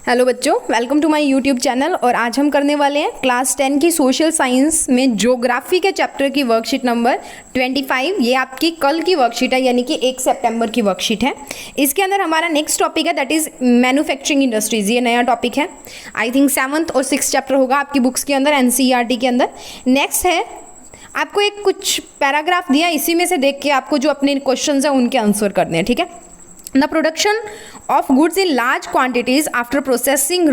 Hello बच्चों, welcome to my YouTube channel. और आज हम करने वाले हैं क्लास 10 की सोशल साइंस में ज्योग्राफी के चैप्टर की वर्कशीट नंबर 25। ये आपकी कल की वर्कशीट है, यानी कि 1 सितंबर की वर्कशीट है। इसके अंदर हमारा नेक्स्ट टॉपिक है, दैट इज मैन्युफैक्चरिंग इंडस्ट्रीज। ये नया टॉपिक है, आई थिंक 7th और 6th चैप्टर होगा आपकी बुक्स के अंदर, एनसीईआरटी के अंदर। नेक्स्ट है, आपको एक कुछ पैराग्राफ दिया, इसी में से देख के आपको जो अपने क्वेश्चन है उनके आंसर करने हैं, ठीक है। The production of goods in large quantities after processing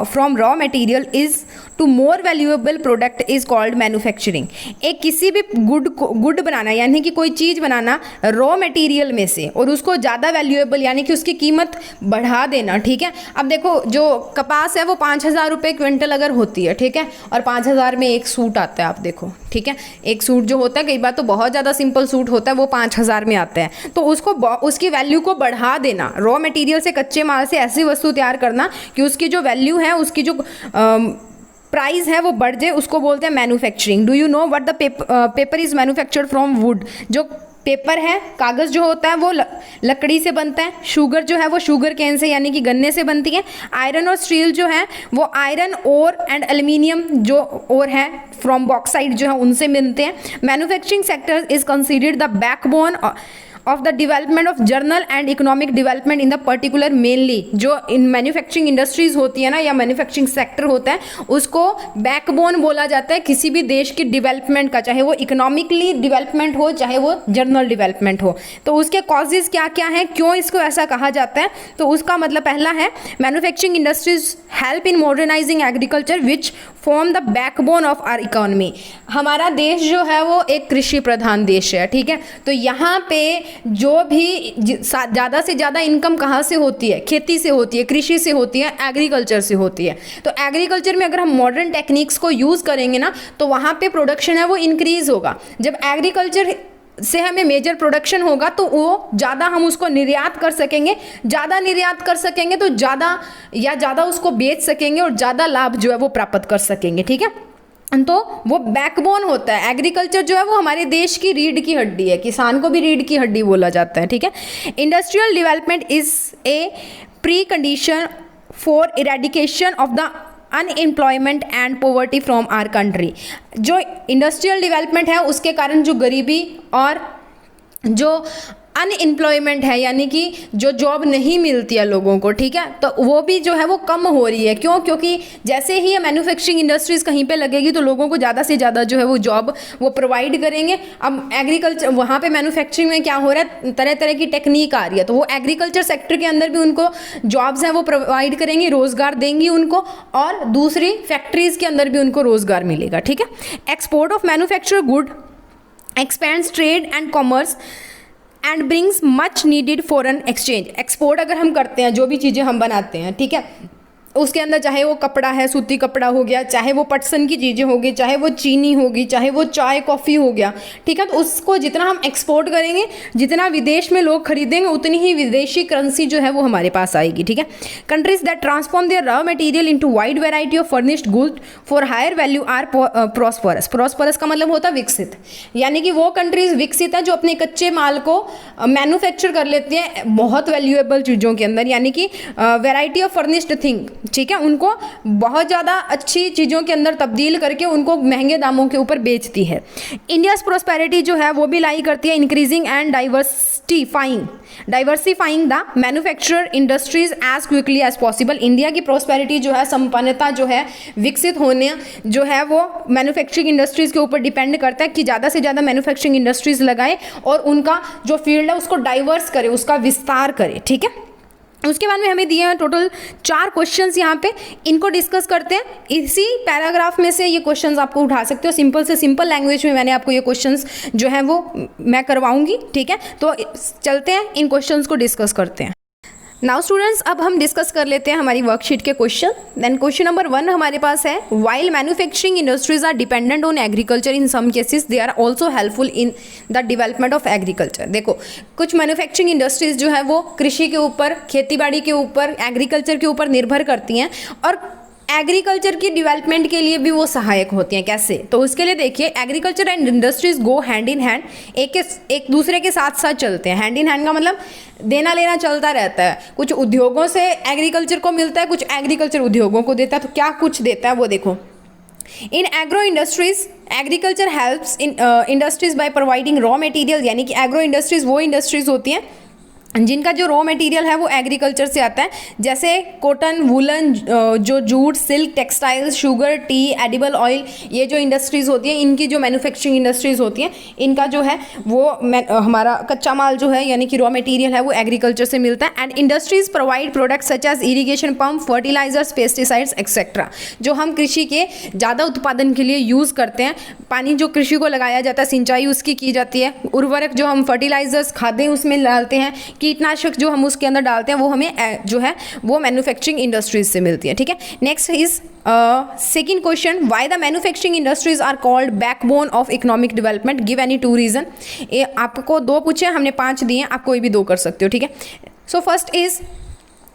from raw material is to more valuable product is called manufacturing। एक किसी भी गुड बनाना, यानी कि कोई चीज़ बनाना रॉ मटेरियल में से और उसको ज़्यादा वैल्यूएबल, यानी कि उसकी कीमत बढ़ा देना, ठीक है। अब देखो, जो कपास है वो 5,000 रुपये क्विंटल अगर होती है, ठीक है, और 5,000 में एक सूट आता है, आप देखो, ठीक है। एक सूट जो होता है, कई बार तो बहुत ज़्यादा सिंपल सूट होता है, वो 5,000 में आता है। तो उसको उसकी वैल्यू को बढ़ा देना, रॉ मटेरियल से, कच्चे माल से ऐसी वस्तु तैयार करना कि उसकी जो वैल्यू है, उसकी जो प्राइस है वो बढ़ जाए, उसको बोलते हैं manufacturing. Do you know what the paper is manufactured from would. जो पेपर है, कागज़ जो होता है वो लकड़ी से बनता है। शुगर जो है वो शुगर केन से, यानी कि गन्ने से बनती है। आयरन और स्टील जो है वो आयरन ओर एंड एल्यूमिनियम जो ओर है फ्रॉम बॉक्साइट जो है उनसे मिलते हैं। Manufacturing sector is considered the backbone of the development of journal and economic development in the particular mainly. जो इन मैन्युफैक्चरिंग इंडस्ट्रीज होती है ना, या मैन्युफैक्चरिंग सेक्टर होता है, उसको बैकबोन बोला जाता है किसी भी देश की डेवलपमेंट का, चाहे वो इकोनॉमिकली डेवलपमेंट हो, चाहे वो जर्नल डेवलपमेंट हो। तो उसके कॉजेज क्या क्या हैं, क्यों इसको ऐसा कहा जाता है, तो उसका मतलब पहला है, manufacturing industries help in modernising agriculture which form the backbone of our economy. हमारा देश जो है वो एक कृषि प्रधान देश है, ठीक है। तो यहाँ पे जो भी ज़्यादा से ज़्यादा इनकम कहाँ से होती है, खेती से होती है, कृषि से होती है, एग्रीकल्चर से होती है। तो एग्रीकल्चर में अगर हम मॉडर्न टेक्निक्स को यूज़ करेंगे ना, तो वहाँ पे प्रोडक्शन है वो इंक्रीज़ होगा। जब एग्रीकल्चर से हमें मेजर प्रोडक्शन होगा तो वो ज़्यादा हम उसको निर्यात कर सकेंगे, ज़्यादा निर्यात कर सकेंगे तो ज़्यादा उसको बेच सकेंगे और ज़्यादा लाभ जो है वो प्राप्त कर सकेंगे, ठीक है। तो वो बैकबोन होता है, एग्रीकल्चर जो है वो हमारे देश की रीढ़ की हड्डी है, किसान को भी रीढ़ की हड्डी बोला जाता है, ठीक है। Industrial development is a precondition for eradication of the unemployment and poverty from our country. जो इंडस्ट्रियल डेवलपमेंट है उसके कारण जो गरीबी और जो अनएम्प्लॉयमेंट है, यानी कि जो जॉब नहीं मिलती है लोगों को, ठीक है, तो वो भी जो है वो कम हो रही है। क्यों? क्योंकि जैसे ही ये मैन्युफैक्चरिंग इंडस्ट्रीज़ कहीं पे लगेगी तो लोगों को ज़्यादा से ज़्यादा जो है वो जॉब वो प्रोवाइड करेंगे। अब एग्रीकल्चर, वहाँ पे मैन्युफैक्चरिंग में क्या हो रहा है, तरह तरह की टेक्निक आ रही है, तो वो एग्रीकल्चर सेक्टर के अंदर भी उनको जॉब्स हैं वो प्रोवाइड करेंगी, रोज़गार देंगी उनको, और दूसरी फैक्ट्रीज़ के अंदर भी उनको रोज़गार मिलेगा, ठीक है। Export of manufacture good expends trade and commerce and brings much needed foreign exchange. Export अगर हम करते हैं, जो भी चीज़ें हम बनाते हैं, ठीक है, उसके अंदर चाहे वो कपड़ा है, सूती कपड़ा हो गया, चाहे वो पटसन की चीज़ें होगी, चाहे वो चीनी होगी, चाहे वो चाय कॉफ़ी हो गया, ठीक है। तो उसको जितना हम एक्सपोर्ट करेंगे, जितना विदेश में लोग खरीदेंगे, उतनी ही विदेशी करेंसी जो है वो हमारे पास आएगी, ठीक है। Countries that transform their raw material into wide variety of furnished good for higher value are prosperous. Prosperous का मतलब होता है विकसित, यानी कि वो कंट्रीज विकसित है जो अपने कच्चे माल को मैन्युफैक्चर कर लेते हैं बहुत वैल्यूएबल चीज़ों के अंदर, यानी कि वैरायटी ऑफ फर्निश्ड थिंग, ठीक है, उनको बहुत ज़्यादा अच्छी चीज़ों के अंदर तब्दील करके उनको महंगे दामों के ऊपर बेचती है। इंडियाज़ प्रोस्पेरिटी जो है वो भी लाई करती है increasing and diversifying the manufacturer industries as quickly as possible. India की प्रोस्पेरिटी जो है, संपन्नता जो है, विकसित होने जो है वो मैन्युफैक्चरिंग इंडस्ट्रीज़ के ऊपर डिपेंड करता है कि ज़्यादा से ज़्यादा मैन्युफैक्चरिंग इंडस्ट्रीज़ लगाए और उनका जो फील्ड है उसको डाइवर्स करे, उसका विस्तार करे, ठीक है। उसके बाद में हमें दिए हैं टोटल 4 क्वेश्चंस यहाँ पे, इनको डिस्कस करते हैं। इसी पैराग्राफ में से ये क्वेश्चंस आपको उठा सकते हो, सिंपल से सिंपल लैंग्वेज में मैंने आपको ये क्वेश्चंस जो है वो मैं करवाऊंगी, ठीक है। तो चलते हैं, इन क्वेश्चंस को डिस्कस करते हैं। नाउ स्टूडेंट्स, अब हम डिस्कस कर लेते हैं हमारी वर्कशीट के क्वेश्चन। देन क्वेश्चन नंबर 1 हमारे पास है, while manufacturing industries are dependent on agriculture in some cases they are also helpful in the development of agriculture. देखो, कुछ मैन्युफैक्चरिंग इंडस्ट्रीज जो है वो कृषि के ऊपर, खेती बाड़ी के ऊपर, एग्रीकल्चर के ऊपर निर्भर करती हैं, और एग्रीकल्चर की डेवलपमेंट के लिए भी वो सहायक होती हैं। कैसे? तो उसके लिए देखिए, agriculture and industries go hand in hand, एक दूसरे के साथ साथ चलते हैं। हैंड इन हैंड का मतलब देना लेना चलता रहता है। कुछ उद्योगों से एग्रीकल्चर को मिलता है, कुछ एग्रीकल्चर उद्योगों को देता है। तो क्या कुछ देता है वो देखो। In agro industries, agriculture helps in industries by providing raw material, यानी कि एग्रो इंडस्ट्रीज वो इंडस्ट्रीज होती हैं जिनका जो रॉ मटेरियल है वो एग्रीकल्चर से आता है, जैसे कॉटन, वुलन, जो jute, silk, textiles, sugar, T, edible oil, ये जो इंडस्ट्रीज़ होती हैं, इनकी जो मैन्युफैक्चरिंग इंडस्ट्रीज़ होती हैं, इनका जो है वो हमारा कच्चा माल जो है यानी कि रॉ मटेरियल है वो एग्रीकल्चर से मिलता है। And industries provide products such as irrigation pump, fertilisers, pesticides etcetera, जो हम कृषि के ज़्यादा उत्पादन के लिए यूज़ करते हैं। पानी जो कृषि को लगाया जाता है, सिंचाई उसकी की जाती है, उर्वरक जो हम फर्टिलाइजर्स खादें उसमें डालते हैं, कीटनाशक जो हम उसके अंदर डालते हैं वो हमें जो है वो मैन्युफैक्चरिंग इंडस्ट्रीज से मिलती है। ठीक है, next is second question, why the manufacturing industries are called backbone of economic development, give any 2 reason. ये आपको 2 पूछे, हमने 5 दिए, आप कोई भी 2 कर सकते हो। ठीक है, so first is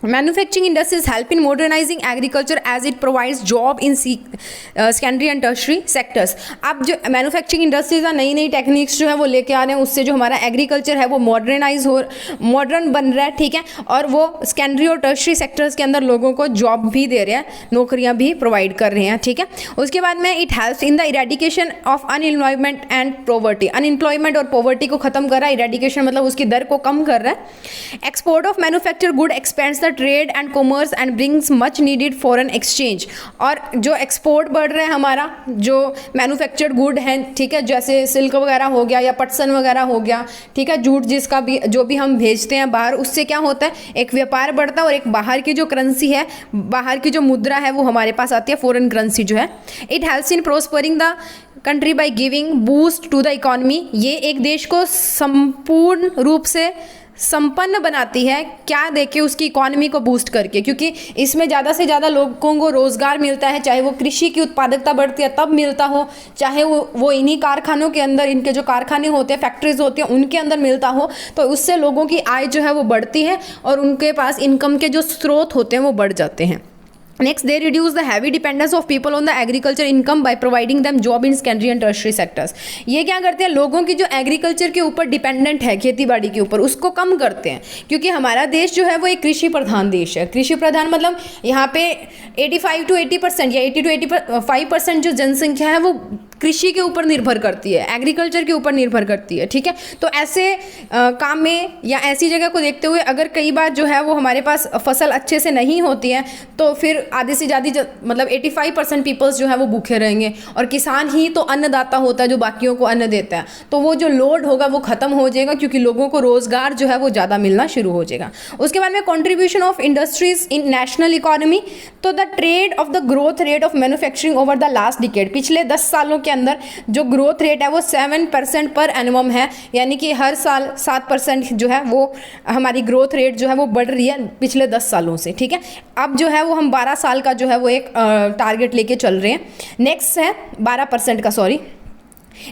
manufacturing industries help in modernising agriculture as it provides job in secondary and tertiary sectors. अब जो मैन्युफैक्चरिंग इंडस्ट्रीज नई नई टेक्निक्स जो है वो लेके आ रहे हैं, उससे जो हमारा एग्रीकल्चर है वो मॉडर्न बन रहा है। ठीक है, और वो सेकेंडरी और टर्शरी सेक्टर्स के अंदर लोगों को जॉब भी दे रहे हैं, नौकरियां भी प्रोवाइड कर रहे हैं। ठीक है, उसके बाद में it helps in the eradication of unemployment and poverty, unemployment और पॉवर्टी को खत्म कर रहा है। इरेडिकेशन मतलब उसकी दर को कम कर रहा है। Export of manufacture good expends the trade and commerce and brings much needed foreign exchange, और जो एक्सपोर्ट बढ़ रहा है हमारा, जो मैन्युफैक्चर्ड गुड है, ठीक है, जैसे सिल्क वगैरह हो गया या पटसन वगैरह हो गया, ठीक है, जूट जिसका भी जो भी हम भेजते हैं बाहर, उससे क्या होता है, एक व्यापार बढ़ता है और एक बाहर की जो करेंसी है, बाहर की जो मुद्रा है वो हमारे पास आती है, फॉरेन करेंसी जो है। It helps in prospering the country by giving boost to the economy, ये एक देश को संपूर्ण रूप से संपन्न बनाती है, क्या देके उसकी इकोनॉमी को बूस्ट करके, क्योंकि इसमें ज़्यादा से ज़्यादा लोगों को रोज़गार मिलता है, चाहे वो कृषि की उत्पादकता बढ़ती है तब मिलता हो, चाहे वो इन्हीं कारखानों के अंदर, इनके जो कारखाने होते हैं, फैक्ट्रीज होती हैं, उनके अंदर मिलता हो, तो उससे लोगों की आय जो है वो बढ़ती है और उनके पास इनकम के जो स्रोत होते हैं वो बढ़ जाते हैं। Next, they reduce the heavy dependence of people on the agriculture income by providing them job in secondary and tertiary sectors. ये क्या करते हैं, लोगों की जो एग्रीकल्चर के ऊपर डिपेंडेंट है, खेती बाड़ी के ऊपर, उसको कम करते हैं, क्योंकि हमारा देश जो है वो एक कृषि प्रधान देश है। कृषि प्रधान मतलब यहाँ पे 85 to 80% या 80 to 85% जो जनसंख्या है वो कृषि के ऊपर निर्भर करती है, एग्रीकल्चर के ऊपर निर्भर करती है। ठीक है, तो ऐसे काम में या ऐसी जगह को देखते हुए अगर कई बार जो है वो हमारे पास फसल अच्छे से नहीं होती है, तो फिर आधे से ज़्यादा मतलब 85% पीपल्स जो है वो भूखे रहेंगे, और किसान ही तो अन्नदाता होता है जो बाकियों को अन्न देता है, तो वो जो लोड होगा वो खत्म हो जाएगा, क्योंकि लोगों को रोजगार जो है वो ज़्यादा मिलना शुरू हो जाएगा। उसके बाद में contribution of industries in national economy, तो the trade of the growth rate of manufacturing over the last decade, पिछले 10 सालों के अंदर जो ग्रोथ रेट है वो 7% पर एनुअम है, यानी कि हर साल 7% जो है वो हमारी ग्रोथ रेट जो है वो बढ़ रही है पिछले 10 सालों से। ठीक है, अब जो है वो हम 12 साल का जो है वो एक टारगेट लेके चल रहे हैं। नेक्स्ट है 12% का, sorry.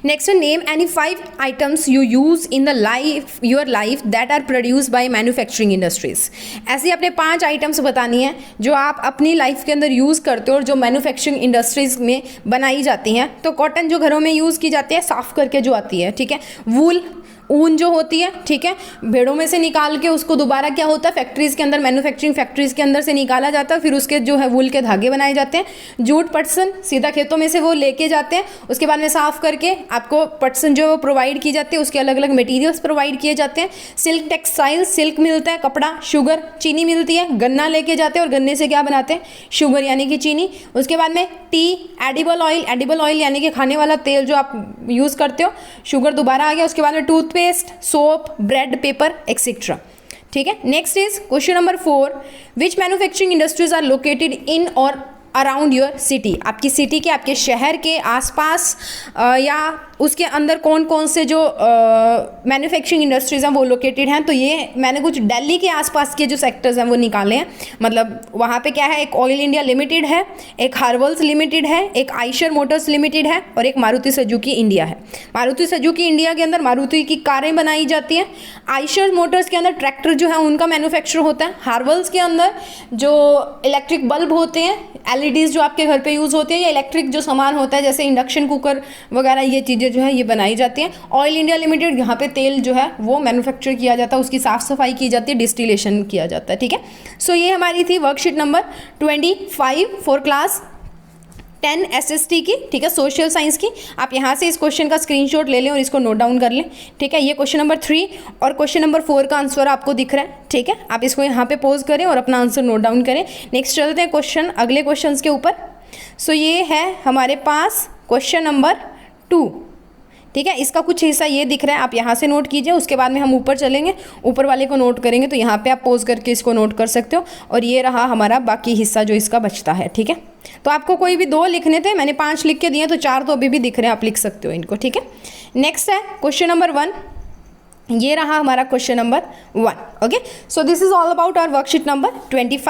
Next, name any 5 items you use in the your life that are produce by manufacturing industries. ऐसे अपने 5 आइटम्स बतानी है जो आप अपनी लाइफ के अंदर यूज़ करते हो और जो मैन्युफैक्चरिंग इंडस्ट्रीज में बनाई जाती हैं। तो कॉटन जो घरों में यूज़ की जाती है साफ करके जो आती है, ठीक है। वूल, ऊन जो होती है, ठीक है, भेड़ों में से निकाल के उसको दोबारा क्या होता है, फैक्ट्रीज़ के अंदर, मैन्युफैक्चरिंग फैक्ट्रीज़ के अंदर से निकाला जाता है, फिर उसके जो है वूल के धागे बनाए जाते हैं। जूट, पटसन सीधा खेतों में से वो लेके जाते हैं, उसके बाद में साफ़ करके आपको पटसन जो प्रोवाइड की जाती है, उसके अलग अलग मटेरियल्स प्रोवाइड किए जाते हैं। सिल्क टेक्सटाइल, सिल्क मिलता है, कपड़ा, शुगर, चीनी मिलती है, गन्ना लेके जाते हैं और गन्ने से क्या बनाते हैं, शुगर यानी कि चीनी। उसके बाद में टी, एडिबल ऑयल यानी कि खाने वाला तेल जो आप यूज़ करते हो, शुगर दोबारा आ गया। उसके बाद में toothpaste, soap, bread, paper etcetera. ठीक है, next is question number 4, which manufacturing industries are located in और अराउंड योर सिटी। आपकी सिटी के, आपके शहर के आसपास या उसके अंदर कौन कौन से जो मैन्युफैक्चरिंग इंडस्ट्रीज़ हैं वो लोकेटेड हैं। तो ये मैंने कुछ दिल्ली के आसपास के जो सेक्टर्स हैं वो निकाले हैं। मतलब वहाँ पे क्या है, एक ऑयल इंडिया लिमिटेड है, एक हार्वल्स लिमिटेड है, एक आइशर मोटर्स लिमिटेड है और एक मारुति सुजुकी इंडिया है। मारुति सुजुकी इंडिया के अंदर मारुति की कारें बनाई जाती हैं। आइशर मोटर्स के अंदर ट्रैक्टर जो है उनका मैन्युफैक्चर होता है। हार्वल्स के अंदर जो इलेक्ट्रिक बल्ब होते हैं, एलईडीज़ जो आपके घर पे यूज़ होती है, या इलेक्ट्रिक जो सामान होता है जैसे इंडक्शन कुकर वगैरह, ये चीज़ें जो है ये बनाई जाती हैं। ऑयल इंडिया लिमिटेड, यहाँ पे तेल जो है वो मैन्युफैक्चर किया जाता है, उसकी साफ़ सफाई की जाती है, डिस्टिलेशन किया जाता है। ठीक है, सो ये हमारी थी worksheet number 25 for class 10 SST की। ठीक है, सोशल साइंस की। आप यहाँ से इस क्वेश्चन का स्क्रीनशॉट ले लें और इसको नोट डाउन कर लें। ठीक है, ये क्वेश्चन नंबर 3 और क्वेश्चन नंबर 4 का आंसर आपको दिख रहा है। ठीक है, आप इसको यहाँ पे पोज करें और अपना आंसर नोट डाउन करें। नेक्स्ट चलते हैं क्वेश्चन, अगले क्वेश्चन के ऊपर। सो ये है हमारे पास क्वेश्चन नंबर 2। ठीक है, इसका कुछ हिस्सा ये दिख रहा है, आप यहाँ से नोट कीजिए। उसके बाद में हम ऊपर चलेंगे, ऊपर वाले को नोट करेंगे, तो यहाँ पे आप पोज करके इसको नोट कर सकते हो। और ये रहा हमारा बाकी हिस्सा जो इसका बचता है। ठीक है, तो आपको कोई भी 2 लिखने थे, मैंने 5 लिख के दिए, तो 4 तो अभी भी दिख रहे हैं, आप लिख सकते हो इनको। ठीक है, नेक्स्ट है क्वेश्चन नंबर 1। ये रहा हमारा question number 1। Okay, so this is all about our worksheet number 25।